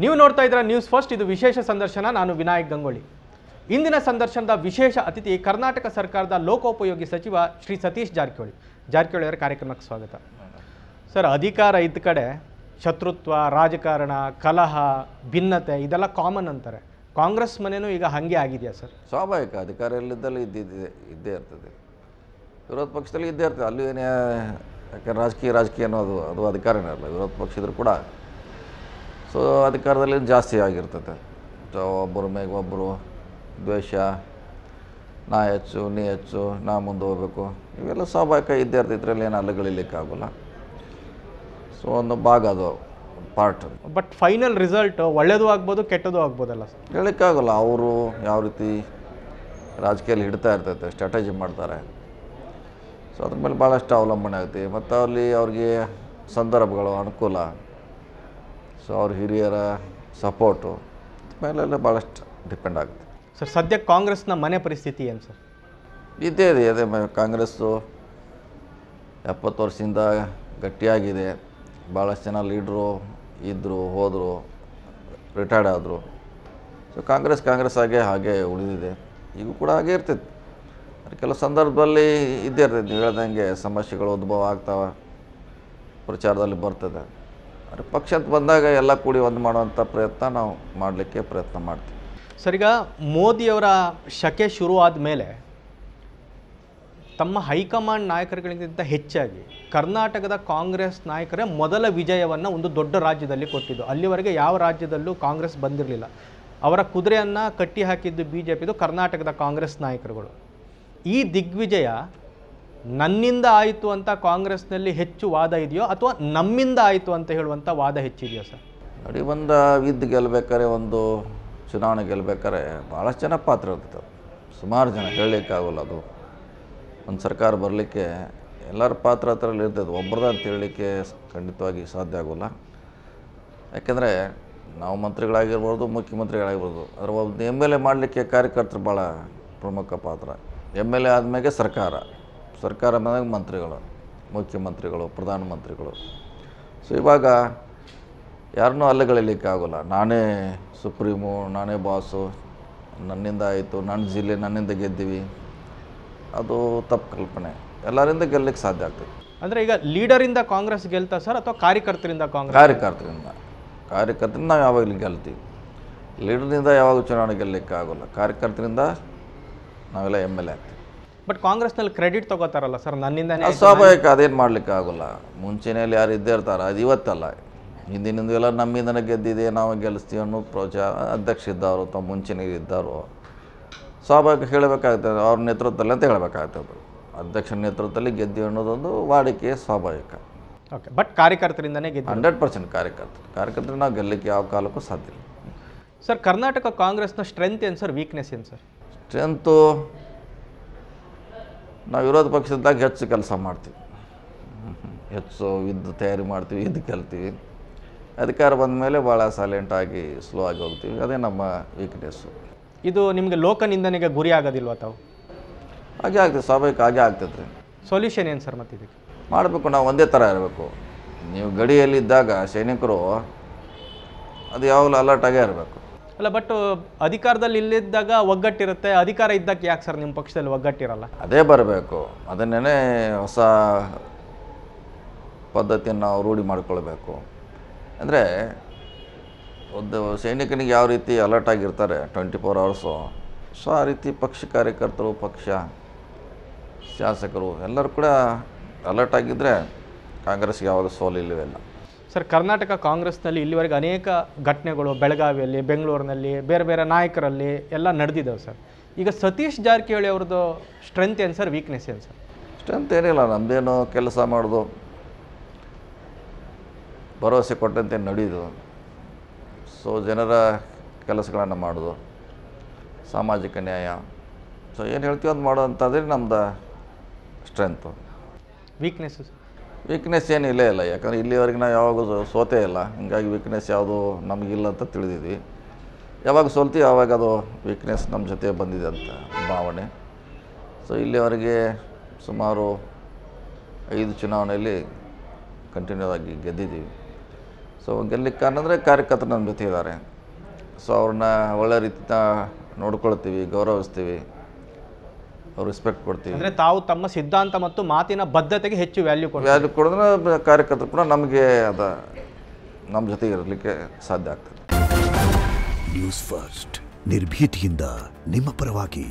ನೀವು ನೋಡ್ತಾ ಇದ್ದೀರಾ ನ್ಯೂಸ್ ಫಸ್ಟ್. ಇದು ವಿಶೇಷ ಸಂದರ್ಶನ. ನಾನು ವಿನಾಯಕ್ ಗಂಗೊಳ್ಳಿ. ಇಂದಿನ ಸಂದರ್ಶನದ ವಿಶೇಷ ಅತಿಥಿ ಕರ್ನಾಟಕ ಸರ್ಕಾರದ ಲೋಕೋಪಯೋಗಿ ಸಚಿವ ಶ್ರೀ ಸತೀಶ್ ಜಾರಕಿಹೊಳಿ. ಜಾರಕಿಹೊಳಿ ಅವರ ಕಾರ್ಯಕ್ರಮಕ್ಕೆ ಸ್ವಾಗತ. ಸರ್, ಅಧಿಕಾರ ಇದ್ದ ಕಡೆ ಶತ್ರುತ್ವ, ರಾಜಕಾರಣ, ಕಲಹ, ಭಿನ್ನತೆ ಇದೆಲ್ಲ ಕಾಮನ್ ಅಂತಾರೆ. ಕಾಂಗ್ರೆಸ್ ಮನೆಯೂ ಈಗ ಹಾಗೆ ಆಗಿದೆಯಾ ಸರ್? ಸ್ವಾಭಾವಿಕ. ಅಧಿಕಾರ ಎಲ್ಲಿದ್ದಲ್ಲಿ ಇದ್ದೇ ಇರ್ತದೆ. ವಿರೋಧ ಪಕ್ಷದಲ್ಲಿ ಇದ್ದೇ ಇರ್ತದೆ. ಅಲ್ಲಿ ಏನೇ ಯಾಕೆ ರಾಜಕೀಯ ಅನ್ನೋದು ಅದು ಅಧಿಕಾರನೇ ಅಲ್ಲ. ವಿರೋಧ ಪಕ್ಷ ಇದ್ರೂ ಕೂಡ ಸೊ ಅಧಿಕಾರದಲ್ಲಿ ಜಾಸ್ತಿ ಆಗಿರ್ತದೆ. ಸೊ ಒಬ್ಬರ ಮೇಲೆ ಒಬ್ಬರು ದ್ವೇಷ, ನಾ ಹೆಚ್ಚು ನೀ ಹೆಚ್ಚು, ನಾ ಮುಂದೆ ಹೋಗ್ಬೇಕು, ಇವೆಲ್ಲ ಸ್ವಾಭಾವಿಕ ಇದ್ದೇ ಇರ್ತದೆ. ಇದರಲ್ಲಿ ಏನು ಅಲ್ಲಗಳಿಲಿಕ್ಕಾಗಲ್ಲ. ಸೊ ಒಂದು ಭಾಗ ಅದು ಪಾರ್ಟ್. ಬಟ್ ಫೈನಲ್ ರಿಸಲ್ಟ್ ಒಳ್ಳೆಯದು ಆಗ್ಬೋದು, ಕೆಟ್ಟದ್ದು ಆಗ್ಬೋದಲ್ಲ ಸರ್? ಹೇಳೋಕ್ಕಾಗಲ್ಲ. ಅವರು ಯಾವ ರೀತಿ ರಾಜಕೀಯದಲ್ಲಿ ಹಿಡ್ತಾ ಇರ್ತೈತೆ, ಸ್ಟ್ರಾಟಜಿ ಮಾಡ್ತಾರೆ. ಸೊ ಅದ್ರ ಮೇಲೆ ಭಾಳಷ್ಟು ಅವಲಂಬನೆ ಆಗುತ್ತೆ. ಮತ್ತು ಅಲ್ಲಿ ಅವ್ರಿಗೆ ಸಂದರ್ಭಗಳು ಅನುಕೂಲ, ಸೊ ಅವ್ರ ಹಿರಿಯರ ಸಪೋರ್ಟು ಮೇಲೆಲ್ಲ ಭಾಳಷ್ಟು ಡಿಪೆಂಡ್ ಆಗುತ್ತೆ. ಸರ್, ಸದ್ಯಕ್ಕೆ ಕಾಂಗ್ರೆಸ್ನ ಮನೆ ಪರಿಸ್ಥಿತಿ ಏನು ಸರ್? ಇದ್ದೇ ಇದೆ. ಅದೇ ಕಾಂಗ್ರೆಸ್ಸು 70 ವರ್ಷದಿಂದ ಗಟ್ಟಿಯಾಗಿದೆ. ಭಾಳಷ್ಟು ಜನ ಲೀಡ್ರು ಇದ್ದರು, ಹೋದರು, ರಿಟೈರ್ಡ್ ಆದರು. ಸೊ ಕಾಂಗ್ರೆಸ್ ಹಾಗೆ ಉಳಿದಿದೆ. ಈಗೂ ಕೂಡ ಹಾಗೆ ಇರ್ತೈತೆ. ಕೆಲವು ಸಂದರ್ಭದಲ್ಲಿ ಇದ್ದೇ ಇರ್ತೈತೆ. ನೀವು ಹೇಳ್ದಂಗೆ ಸಮಸ್ಯೆಗಳು ಉದ್ಭವ ಆಗ್ತಾವೆ, ಪ್ರಚಾರದಲ್ಲಿ ಬರ್ತದೆ. ಆದರೆ ಪಕ್ಷ ಅಂತ ಬಂದಾಗ ಎಲ್ಲ ಕೂಡಿ ಒಂದು ಮಾಡುವಂಥ ಪ್ರಯತ್ನ ನಾವು ಮಾಡಲಿಕ್ಕೆ ಪ್ರಯತ್ನ ಮಾಡ್ತೀವಿ. ಸರ್, ಈಗ ಮೋದಿಯವರ ಶಕೆ ಶುರು ಆದಮೇಲೆ ತಮ್ಮ ಹೈಕಮಾಂಡ್ ನಾಯಕರುಗಳಿಗಿಂತ ಹೆಚ್ಚಾಗಿ ಕರ್ನಾಟಕದ ಕಾಂಗ್ರೆಸ್ ನಾಯಕರೇ ಮೊದಲ ವಿಜಯವನ್ನು ಒಂದು ದೊಡ್ಡ ರಾಜ್ಯದಲ್ಲಿ ಕೊಟ್ಟಿದ್ದು. ಅಲ್ಲಿವರೆಗೆ ಯಾವ ರಾಜ್ಯದಲ್ಲೂ ಕಾಂಗ್ರೆಸ್ ಬಂದಿರಲಿಲ್ಲ. ಅವರ ಕುದುರೆಯನ್ನು ಕಟ್ಟಿ ಹಾಕಿದ್ದು BJPದು ಕರ್ನಾಟಕದ ಕಾಂಗ್ರೆಸ್ ನಾಯಕರುಗಳು. ಈ ದಿಗ್ವಿಜಯ ನನ್ನಿಂದ ಆಯಿತು ಅಂತ ಕಾಂಗ್ರೆಸ್ನಲ್ಲಿ ಹೆಚ್ಚು ವಾದ ಇದೆಯೋ ಅಥವಾ ನಮ್ಮಿಂದ ಆಯಿತು ಅಂತ ಹೇಳುವಂಥ ವಾದ ಹೆಚ್ಚಿದೆಯೋ ಸರ್? ನೋಡಿ, ಒಂದು ವಿದ್ ಗೆಲ್ಲಬೇಕಾದ್ರೆ, ಒಂದು ಚುನಾವಣೆ ಗೆಲ್ಲಬೇಕಾದ್ರೆ ಭಾಳಷ್ಟು ಜನ ಪಾತ್ರ ಇರ್ತದೆ. ಸುಮಾರು ಜನ ಹೇಳಲಿಕ್ಕಾಗಲ್ಲ. ಅದು ಒಂದು ಸರ್ಕಾರ ಬರಲಿಕ್ಕೆ ಎಲ್ಲರ ಪಾತ್ರ ಹತ್ರಲ್ಲಿ ಇರ್ತದೆ. ಒಬ್ಬರದ ಅಂತ ಹೇಳಲಿಕ್ಕೆ ಖಂಡಿತವಾಗಿ ಸಾಧ್ಯ ಆಗೋಲ್ಲ. ಯಾಕೆಂದರೆ ನಾವು ಮಂತ್ರಿಗಳಾಗಿರ್ಬೋದು, ಮುಖ್ಯಮಂತ್ರಿಗಳಾಗಿರ್ಬೋದು, ಅದರ ಒಂದು MLA ಮಾಡಲಿಕ್ಕೆ ಕಾರ್ಯಕರ್ತರು ಭಾಳ ಪ್ರಮುಖ ಪಾತ್ರ. MLA ಆದಮೇಲೆ ಸರ್ಕಾರ ಬಂದಾಗ ಮಂತ್ರಿಗಳು, ಮುಖ್ಯಮಂತ್ರಿಗಳು, ಪ್ರಧಾನಮಂತ್ರಿಗಳು. ಸೊ ಇವಾಗ ಯಾರನ್ನೂ ಅಲ್ಲಗಳಿಲಿಕ್ಕಾಗೋಲ್ಲ. ನಾನೇ ಸುಪ್ರೀಮು, ನಾನೇ ಬಾಸು, ನನ್ನಿಂದ ಆಯಿತು, ನನ್ನ ಜಿಲ್ಲೆ ನನ್ನಿಂದ ಗೆದ್ದೀವಿ, ಅದು ತಪ್ಪು ಕಲ್ಪನೆ. ಎಲ್ಲರಿಂದ ಗೆಲ್ಲಲಿಕ್ಕೆ ಸಾಧ್ಯ ಆಗ್ತದೆ. ಅಂದರೆ ಈಗ ಲೀಡರಿಂದ ಕಾಂಗ್ರೆಸ್ ಗೆಲ್ತಾ ಸರ್ ಅಥವಾ ಕಾರ್ಯಕರ್ತರಿಂದ ಕಾಂಗ್ರೆಸ್? ಕಾರ್ಯಕರ್ತರಿಂದ ನಾವು ಯಾವಾಗಲೂ ಗೆಲ್ತೀವಿ. ಲೀಡರ್ನಿಂದ ಯಾವಾಗ ಚುನಾವಣೆ ಗೆಲ್ಲಲಿಕ್ಕೆ ಆಗೋಲ್ಲ. ಕಾರ್ಯಕರ್ತರಿಂದ ನಾವೆಲ್ಲ MLA ಆಗ್ತೀವಿ. ಬಟ್ ಕಾಂಗ್ರೆಸ್ನಲ್ಲಿ ಕ್ರೆಡಿಟ್ ತೊಗೋತಾರಲ್ಲ ಸರ್, ನನ್ನಿಂದ ಸ್ವಾಭಾವಿಕ. ಅದೇನು ಮಾಡಲಿಕ್ಕೆ ಆಗೋಲ್ಲ. ಮುಂಚೆಯಲ್ಲಿ ಯಾರು ಇದ್ದೇ ಇರ್ತಾರೆ. ಅದು ಇವತ್ತಲ್ಲ, ಹಿಂದಿನಿಂದ ಎಲ್ಲ ನಮ್ಮಿಂದನೇ ಗೆದ್ದಿದೆ, ನಾವು ಗೆಲ್ಲಿಸ್ತೀವಿ ಅನ್ನೋ ಅಧ್ಯಕ್ಷ ಇದ್ದವರು ಅಥವಾ ಮುಂಚೆನೇ ಇದ್ದವರು ಸ್ವಾಭಾವಿಕ ಹೇಳಬೇಕಾಗ್ತದೆ. ಅವ್ರ ನೇತೃತ್ವದಲ್ಲಿ ಅಂತ ಹೇಳಬೇಕಾಗ್ತದೆ. ಅಧ್ಯಕ್ಷನ ನೇತೃತ್ವದಲ್ಲಿ ಗೆದ್ದಿ ಅನ್ನೋದೊಂದು ವಾಡಿಕೆ, ಸ್ವಾಭಾವಿಕ. ಓಕೆ, ಬಟ್ ಕಾರ್ಯಕರ್ತರಿಂದನೇ ಗೆದ್ದು 100% ಕಾರ್ಯಕರ್ತರು ನಾವು ಗೆಲ್ಲಲಿಕ್ಕೆ ಯಾವ ಕಾಲಕ್ಕೂ ಸಾಧ್ಯ ಇಲ್ಲ. ಸರ್, ಕರ್ನಾಟಕ ಕಾಂಗ್ರೆಸ್ನ ಸ್ಟ್ರೆಂತ್ ಏನು ಸರ್, ವೀಕ್ನೆಸ್ ಏನು ಸರ್? ಸ್ಟ್ರೆಂತು, ನಾವು ವಿರೋಧ ಪಕ್ಷದಾಗ ಹೆಚ್ಚು ಕೆಲಸ ಮಾಡ್ತೀವಿ, ಹೆಚ್ಚು ಯುದ್ಧ ತಯಾರಿ ಮಾಡ್ತೀವಿ, ಯುದ್ಧ ಗೆಲ್ತೀವಿ. ಅಧಿಕಾರ ಬಂದ ಮೇಲೆ ಭಾಳ ಸೈಲೆಂಟಾಗಿ ಸ್ಲೋ ಆಗಿ ಹೋಗ್ತೀವಿ. ಅದೇ ನಮ್ಮ ವೀಕ್ನೆಸ್ಸು. ಇದು ನಿಮಗೆ ಲೋಕನಿಂದನೆಗೆ ಗುರಿ ಆಗೋದಿಲ್ವ ತಾವು? ಹಾಗೆ ಆಗ್ತದೆ, ಸ್ವಾಭಾವಿಕ ಹಾಗೆ ಆಗ್ತದೆ ರೀ. ಸೊಲ್ಯೂಷನ್ ಏನು ಸರ್ ಮತ್ತೆ ಇದಕ್ಕೆ? ಮಾಡಬೇಕು, ನಾವು ಒಂದೇ ಥರ ಇರಬೇಕು. ನೀವು ಗಡಿಯಲ್ಲಿದ್ದಾಗ ಸೈನಿಕರು ಅದು ಯಾವಾಗಲೂ ಅಲರ್ಟಾಗೇ ಇರಬೇಕು. ಅಲ್ಲ, ಬಟ್ ಅಧಿಕಾರದಲ್ಲಿ ಇಲ್ಲಿದ್ದಾಗ ಒಗ್ಗಟ್ಟಿರುತ್ತೆ, ಅಧಿಕಾರ ಇದ್ದಕ್ಕೆ ಯಾಕೆ ಸರ್ ನಿಮ್ಮ ಪಕ್ಷದಲ್ಲಿ ಒಗ್ಗಟ್ಟಿರಲ್ಲ? ಅದೇ ಬರಬೇಕು. ಅದನ್ನೇ ಹೊಸ ಪದ್ಧತಿಯನ್ನು ನಾವು ರೂಢಿ ಮಾಡಿಕೊಳ್ಬೇಕು. ಅಂದರೆ ಒಂದು ಸೈನಿಕನಿಗೆ ಯಾವ ರೀತಿ ಅಲರ್ಟ್ ಆಗಿರ್ತಾರೆ 24 ಅವರ್ಸು, ಸೊ ಆ ರೀತಿ ಪಕ್ಷ ಕಾರ್ಯಕರ್ತರು, ಪಕ್ಷ ಶಾಸಕರು ಎಲ್ಲರೂ ಕೂಡ ಅಲರ್ಟ್ ಆಗಿದ್ದರೆ ಕಾಂಗ್ರೆಸ್ಗೆ ಯಾವಾಗ ಸೋಲಿಲ್ಲವೇ ಇಲ್ಲ. ಸರ್, ಕರ್ನಾಟಕ ಕಾಂಗ್ರೆಸ್ನಲ್ಲಿ ಇಲ್ಲಿವರೆಗೆ ಅನೇಕ ಘಟನೆಗಳು ಬೆಳಗಾವಿಯಲ್ಲಿ, ಬೆಂಗಳೂರಿನಲ್ಲಿ, ಬೇರೆ ಬೇರೆ ನಾಯಕರಲ್ಲಿ ಎಲ್ಲ ನಡೆದಿದ್ದಾವೆ ಸರ್. ಈಗ ಸತೀಶ್ ಜಾರಕಿಹೊಳಿ ಅವ್ರದ್ದು ಸ್ಟ್ರೆಂತ್ ಏನು ಸರ್, ವೀಕ್ನೆಸ್ ಏನು ಸರ್? ಸ್ಟ್ರೆಂತ್ ಏನಿಲ್ಲ. ನಮ್ಮದೇನು ಕೆಲಸ ಮಾಡೋದು, ಭರವಸೆ ಕೊಟ್ಟಂತೆ ನಡೆಯೋದು, ಸೊ ಜನರ ಕೆಲಸಗಳನ್ನು ಮಾಡೋದು, ಸಾಮಾಜಿಕ ನ್ಯಾಯ, ಸೊ ಏನು ಹೇಳ್ತೀವಿ ಅದು ಮಾಡೋವಂಥದ್ದೇ ನಮ್ಮದು ಸ್ಟ್ರೆಂತು. ವೀಕ್ನೆಸ್ ಏನು ಇಲ್ಲೇ ಇಲ್ಲ. ಯಾಕಂದರೆ ಇಲ್ಲಿವರೆಗೆ ನಾವು ಯಾವಾಗೂ ಸೋತೇ ಇಲ್ಲ. ಹೀಗಾಗಿ ವೀಕ್ನೆಸ್ ಯಾವುದು ನಮಗಿಲ್ಲ ಅಂತ ತಿಳಿದಿದ್ವಿ. ಯಾವಾಗ ಸೋಲ್ತೀವಿ ಆವಾಗ ಅದು ವೀಕ್ನೆಸ್ ನಮ್ಮ ಜೊತೆ ಬಂದಿದೆ ಅಂತ ಭಾವನೆ. ಸೊ ಇಲ್ಲಿವರೆಗೆ ಸುಮಾರು 5 ಚುನಾವಣೆಯಲ್ಲಿ ಕಂಟಿನ್ಯೂ ಆಗಿ ಗೆದ್ದಿದ್ದೀವಿ. ಸೊ ಗೆಲ್ಲಕ್ಕೆ ಕಾರಣ ಅಂದರೆ ಕಾರ್ಯಕರ್ತರು ನಮ್ಮ ಜೊತೆ ಇದ್ದಾರೆ. ಸೊ ಅವ್ರನ್ನ ಒಳ್ಳೆ ರೀತಿಯಿಂದ ನೋಡ್ಕೊಳ್ತೀವಿ, ಗೌರವಿಸ್ತೀವಿ, ಅವ್ರು ರೆಸ್ಪೆಕ್ಟ್ ಕೊಡ್ತೀವಿ. ಅಂದರೆ ತಾವು ತಮ್ಮ ಸಿದ್ಧಾಂತ ಮತ್ತು ಮಾತಿನ ಬದ್ಧತೆಗೆ ಹೆಚ್ಚು ವ್ಯಾಲ್ಯೂ ಕೊಡಿದ್ರೆ ಕಾರ್ಯಕರ್ತರು ಕೂಡ ನಮಗೆ ನಮ್ಮ ಜೊತೆ ಇರಲಿಕ್ಕೆ ಸಾಧ್ಯ ಆಗ್ತದೆ. ನ್ಯೂಸ್ ಫಸ್ಟ್ ನಿರ್ಭೀತಿಯಿಂದ ನಿಮ್ಮ ಪರವಾಗಿ.